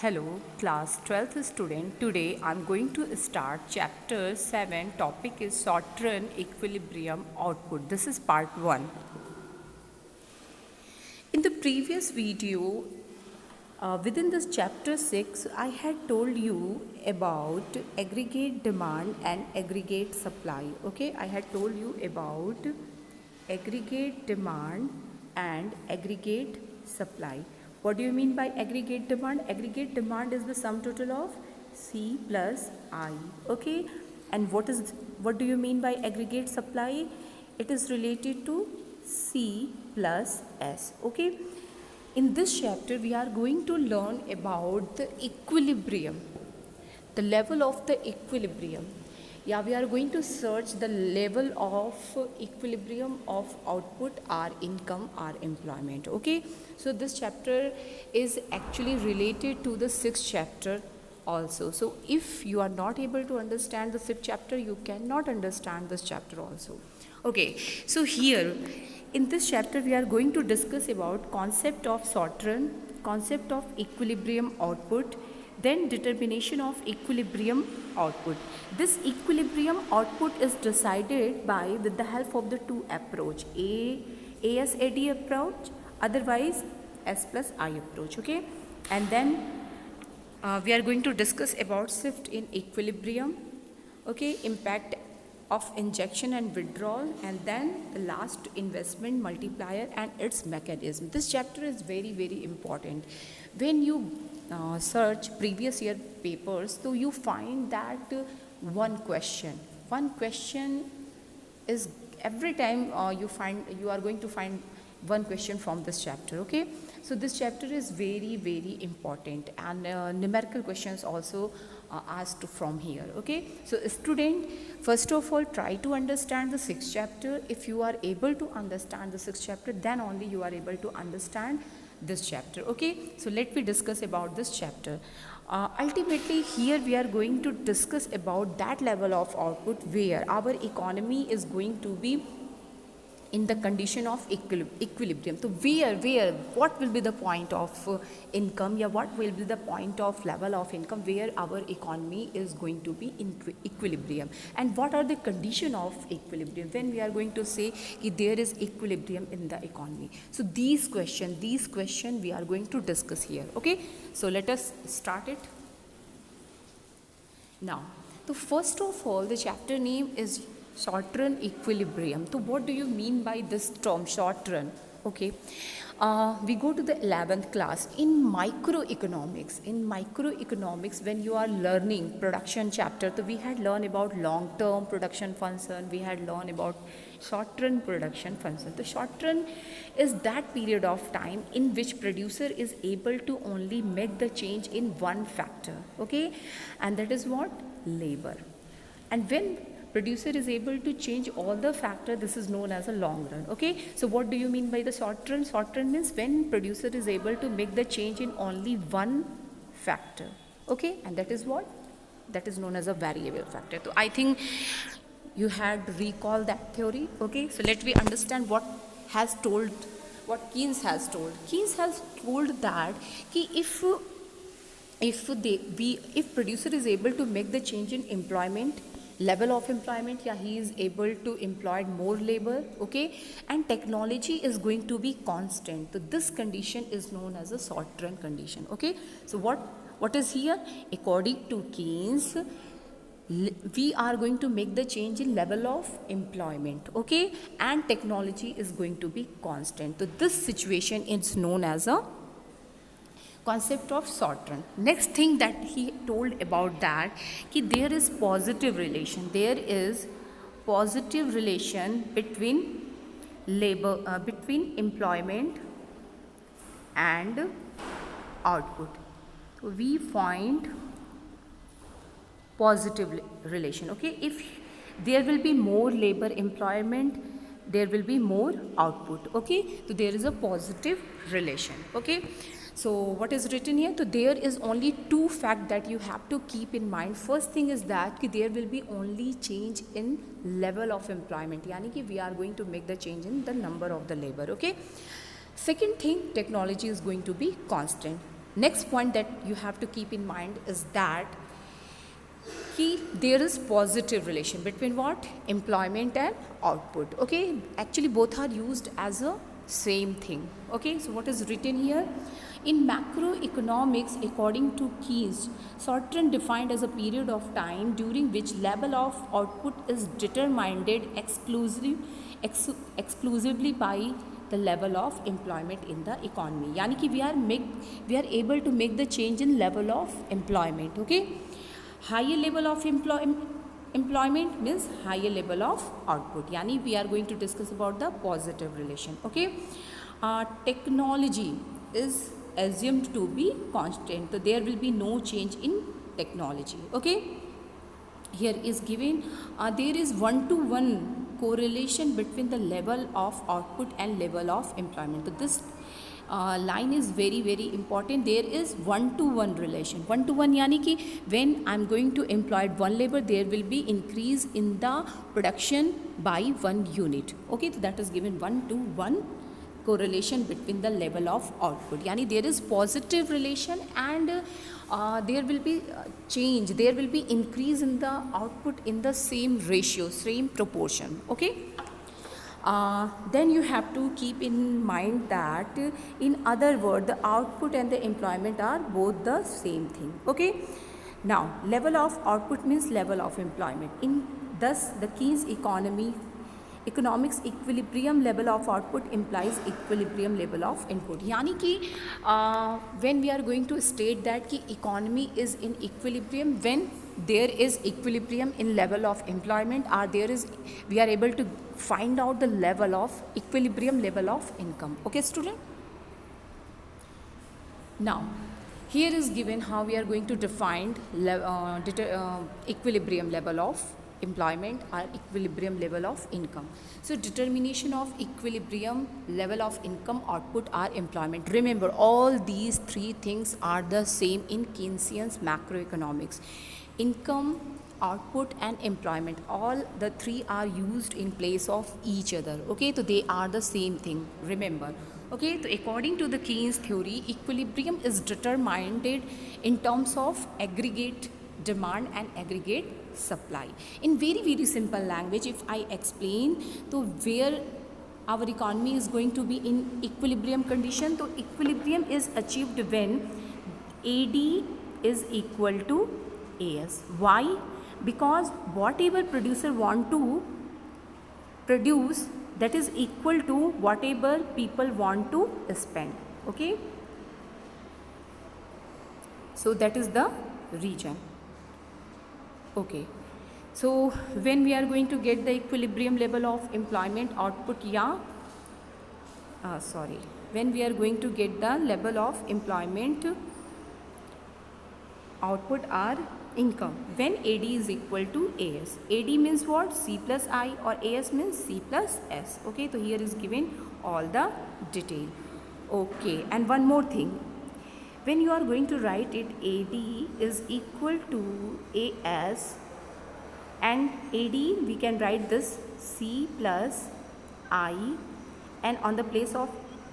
Hello, class 12th student. Today I'm going to start chapter 7. Topic is short-run equilibrium output. This is part 1. In the previous video, within this chapter 6, I had told you about aggregate demand and aggregate supply. Okay, I had told you about aggregate demand and aggregate supply. What do you mean by aggregate demand? Aggregate demand is the sum total of C plus I. Okay, and what do you mean by aggregate supply? It is related to C plus S. Okay, in this chapter we are going to learn about the equilibrium, the level of the equilibrium. Yeah, we are going to search the level of equilibrium of output, our income, our employment. Okay, so this chapter is actually related to the sixth chapter also. So if you are not able to understand the sixth chapter, you cannot understand this chapter also. Okay, so here in this chapter we are going to discuss about concept of short run, concept of equilibrium output, then determination of equilibrium output. This equilibrium output is decided by with the help of the two approach, ASAD approach, otherwise S plus I approach. Okay, and then we are going to discuss about shift in equilibrium, okay, impact of injection and withdrawal, and then the last investment multiplier and its mechanism. This chapter is very important. When you search previous year papers, so you find that one question is every time you are going to find one question from this chapter. Okay, so this chapter is very important, and numerical questions also asked from here. Okay, so student, first of all try to understand the sixth chapter. If you are able to understand the sixth chapter, then only you are able to understand this chapter. Okay, so let me discuss about this chapter. Ultimately here we are going to discuss about that level of output where our economy is going to be in the condition of equilibrium. So what will be the point of income, yeah, what will be the point of level of income where our economy is going to be in equilibrium, and what are the condition of equilibrium when we are going to say that there is equilibrium in the economy. So these question we are going to discuss here. Okay, so let us start it now. So first of all, the chapter name is short run equilibrium. So what do you mean by this term short run? Okay, we go to the 11th class in microeconomics. When you are learning production chapter, so we had learned about long term production function, we had learned about short run production function. The short run is that period of time in which producer is able to only make the change in one factor. Okay, and that is what? Labor. And when producer is able to change all the factor, this is known as a long run. Okay, so what do you mean by the short run? Short run means when producer is able to make the change in only one factor. Okay, and that is what? That is known as a variable factor. So I think you had recall that theory. Okay, so let me understand what Keynes has told. Keynes has told that if producer is able to make the change in employment, level of employment, yeah, he is able to employ more labor. Okay, and technology is going to be constant. So this condition is known as a short run condition. Okay, so what is here? According to Keynes, we are going to make the change in level of employment. Okay, and technology is going to be constant. So this situation is known as a concept of short run. Next thing that he told about that, there is positive relation between between employment and output. So we find positive relation. Okay, if there will be more labor employment, there will be more output. Okay, so there is a positive relation. Okay, so what is written here? So there is only two facts that you have to keep in mind. First thing is that there will be only change in level of employment, yani ki we are going to make the change in the number of the labor. Okay, second thing, technology is going to be constant. Next point that you have to keep in mind is that there is positive relation between what? Employment and output. Okay, actually both are used as a same thing. Okay, so what is written here? In macroeconomics, according to Keynes, short-term defined as a period of time during which level of output is determined exclusively by the level of employment in the economy. यानी कि we are able to make the change in level of employment. Okay, higher level of employment means higher level of output. Yani we are going to discuss about the positive relation. Okay, technology is assumed to be constant, so there will be no change in technology. Okay, here is given there is one-to-one correlation between the level of output and level of employment. So this line is very very important. There is one-to-one relation. One-to-one yani ki when I am going to employ one labor, there will be increase in the production by 1 unit. Okay, so that is given one-to-one correlation between the level of output. Yani there is positive relation and there will be change, there will be increase in the output in the same ratio, same proportion. Okay, then you have to keep in mind that in other words the output and the employment are both the same thing. Okay, now level of output means level of employment. In thus the Keynes economics equilibrium level of output implies equilibrium level of input. यानी कि when we are going to state that कि economy is in equilibrium when there is equilibrium in level of employment, or there is we are able to find out the level of equilibrium level of income. Okay student, now here is given how we are going to define equilibrium level of employment or equilibrium level of income. So determination of equilibrium level of income, output or employment. Remember all these three things are the same in Keynesian macroeconomics. Income, output and employment, all the three are used in place of each other. Okay, so they are the same thing, remember. Okay, so according to the Keynes theory, equilibrium is determined in terms of aggregate demand and aggregate supply. In very very simple language, if I explain, so where our economy is going to be in equilibrium condition, so equilibrium is achieved when AD is equal to AS. Why? Because whatever producer want to produce, that is equal to whatever people want to spend. Okay, so that is the region. Okay, so when we are going to get the equilibrium level of employment, output, when we are going to get the level of employment, output or income, when AD is equal to AS. AD means what? C plus I, or AS means C plus S. Okay, so here is given all the detail. Okay, and one more thing, when you are going to write it, AD is equal to AS, and AD we can write this C plus I, and on the place of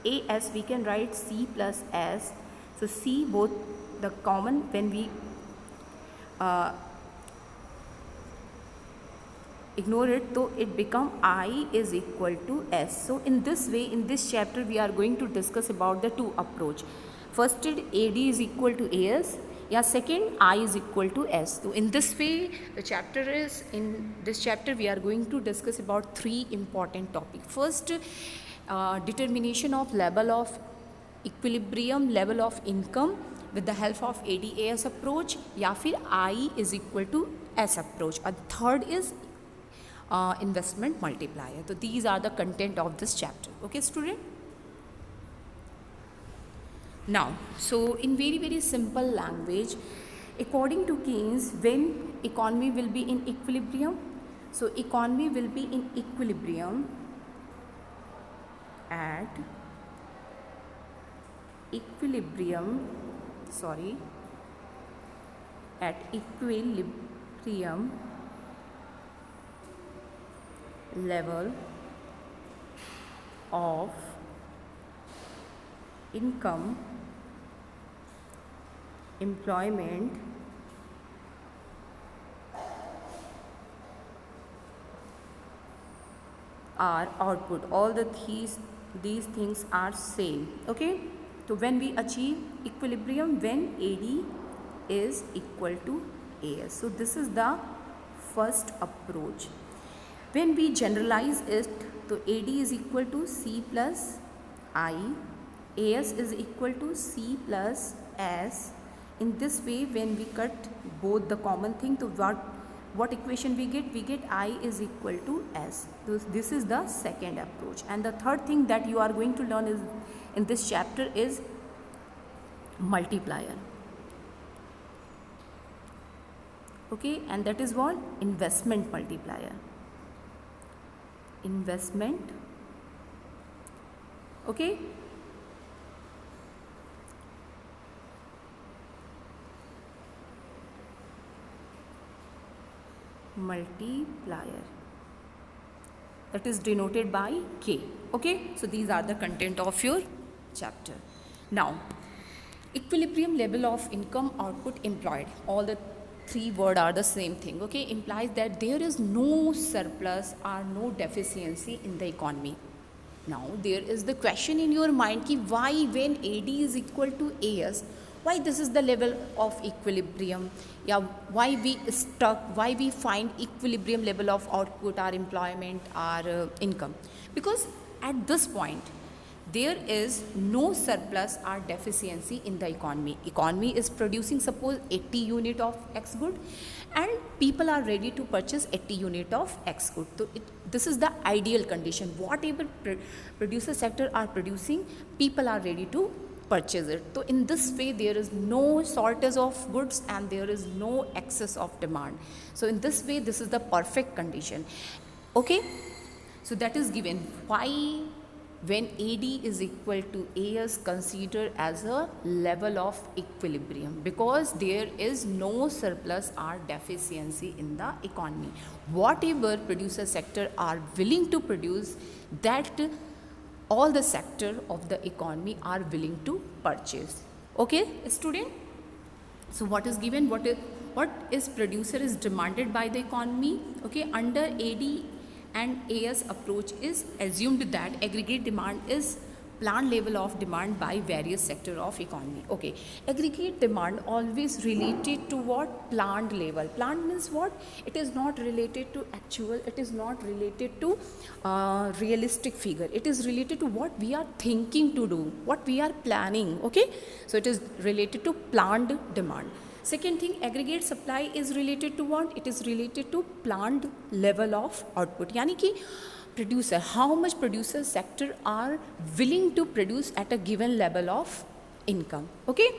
AS we can write C plus S. So C both the common, when we ignore it, so it become I is equal to S. So in this way, in this chapter we are going to discuss about the two approach. First AD is equal to AS, second I is equal to S. So in this way the chapter is, in this chapter we are going to discuss about three important topics. First, determination of level of equilibrium level of income with the help of ADAS approach, या फिर I is equal to S approach, and third is investment multiplier. So these are the content of this chapter. Okay student, now so in very very simple language, according to Keynes, when economy will be in equilibrium, so economy will be in equilibrium at equilibrium level of income, employment or output, all these things are same. Okay, so when we achieve equilibrium when AD is equal to AS. So this is the first approach. When we generalize it, so AD is equal to C plus I, AS is equal to C plus S. In this way, when we cut both the common thing, to what equation we get? We get I is equal to S. So this is the second approach. And the third thing that you are going to learn is in this chapter is multiplier. Okay, and that is what? Investment multiplier. Investment. Okay. Multiplier, that is denoted by K. Okay, so these are the content of your chapter. Now, equilibrium level of income, output, employed, all the three words are the same thing. Okay, implies that there is no surplus or no deficiency in the economy. Now there is the question in your mind ki why when AD is equal to AS, why this is the level of equilibrium, yeah, why we stuck, why we find equilibrium level of output or employment or income? Because at this point there is no surplus or deficiency in the economy. Economy is producing suppose 80 unit of X good and people are ready to purchase 80 unit of X good. So this is the ideal condition. Whatever producer sector are producing, people are ready to purchase it. So in this way there is no shortage of goods and there is no excess of demand. So in this way this is the perfect condition. Okay, so that is given. Why when AD is equal to AS considered as a level of equilibrium? Because there is no surplus or deficiency in the economy. Whatever producer sector are willing to produce, that all the sector of the economy are willing to purchase. Okay, student? So what is given? What is producer is demanded by the economy? Okay, under AD and AS approach is assumed that aggregate demand is planned level of demand by various sector of economy. Okay, aggregate demand always related to what? Planned level. Planned means what? It is not related to actual, it is not related to realistic figure. It is related to what we are thinking to do, what we are planning. Okay, so it is related to planned demand. Second thing, aggregate supply is related to what? It is related to planned level of output. Yani ki producer, how much producer sector are willing to produce at a given level of income. Okay.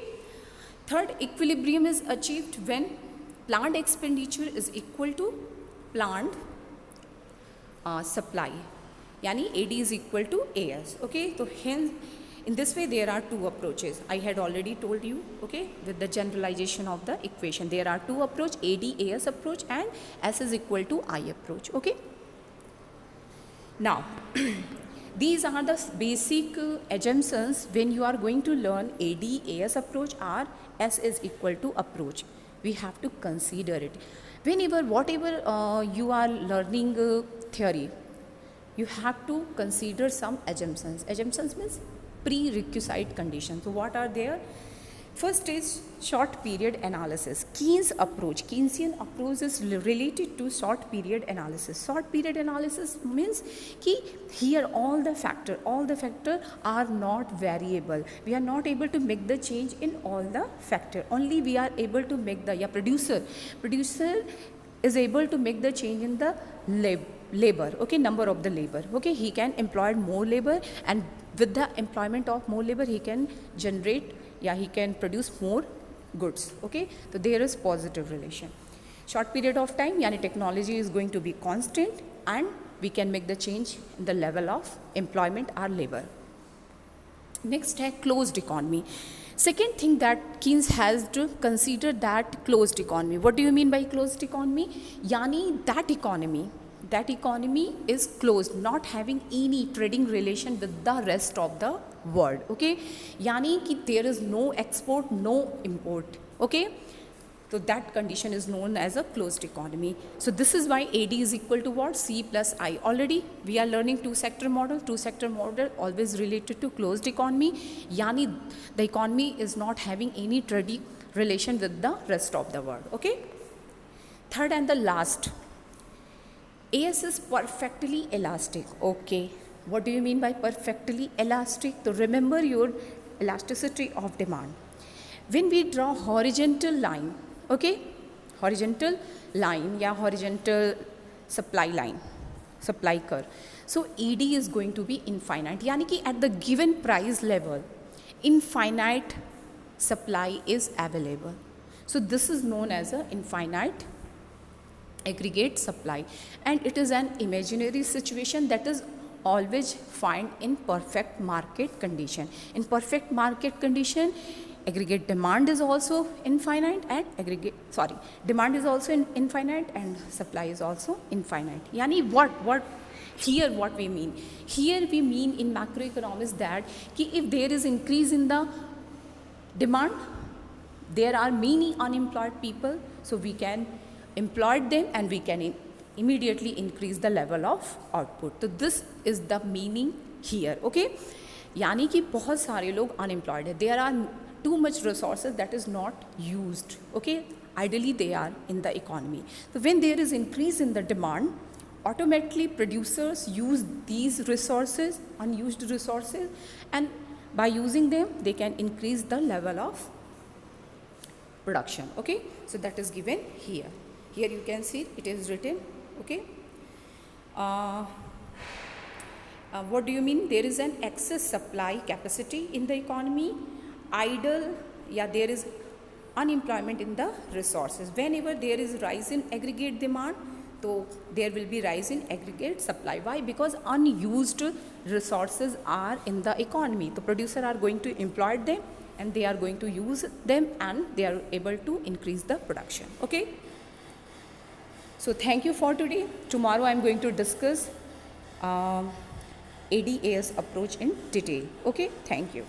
Third, equilibrium is achieved when planned expenditure is equal to planned supply. Yani AD is equal to AS. Okay. So hence, in this way there are two approaches. I had already told you, okay, with the generalization of the equation. There are two approach, AD AS approach and S is equal to I approach. Okay. Now, these are the basic assumptions when you are going to learn AD AS approach or S is equal to approach. We have to consider it. Whenever, whatever you are learning theory, you have to consider some assumptions. Assumptions means prerequisite conditions. So what are there? First is short period analysis. Keynes approach. Keynesian approach is related to short period analysis. Short period analysis means कि here all the factor are not variable. We are not able to make the change in all the factor. Only we are able to make the producer is able to make the change in the labor. Okay, number of the labor. Okay, he can employ more labor and with the employment of more labor he can generate, he can produce more goods. Okay, so there is positive relation. Short period of time, yani technology is going to be constant and we can make the change in the level of employment or labor. Next है closed economy. Second thing that Keynes has to consider that closed economy. What do you mean by closed economy? Yani that economy is closed, not having any trading relation with the rest of the world. Okay, यानी कि there is no export, no import. Okay, so that condition is known as a closed economy. So this is why AD is equal to what? C plus I. Already we are learning two-sector model. Two-sector model always related to closed economy. Yani the economy is not having any trade relation with the rest of the world. Okay. Third and the last, AS is perfectly elastic. Okay. What do you mean by perfectly elastic? So remember your elasticity of demand. When we draw horizontal line, okay, horizontal line या horizontal supply line, supply curve, so ED is going to be infinite. यानी कि at the given price level, infinite supply is available. So this is known as a infinite aggregate supply, and it is an imaginary situation that is always found in perfect market condition. In perfect market condition, aggregate demand is also infinite and demand is also infinite and supply is also infinite. Yani what here what we mean? Here we mean in macroeconomics that if there is increase in the demand, there are many unemployed people, so we can employ them and we can immediately increase the level of output. So this is the meaning here. Okay, यानी कि बहुत सारे लोग unemployed है, there are too much resources that is not used. Okay, ideally they are in the economy. So when there is increase in the demand, automatically producers use these resources, unused resources, and by using them they can increase the level of production. Okay, so that is given here. Here you can see it is written. Okay, what do you mean? There is an excess supply capacity in the economy, idle, there is unemployment in the resources. Whenever there is rise in aggregate demand, so there will be rise in aggregate supply. Why? Because unused resources are in the economy. The producers are going to employ them and they are going to use them and they are able to increase the production. Okay. So thank you for today. Tomorrow I am going to discuss ADAS approach in detail. Okay. Thank you.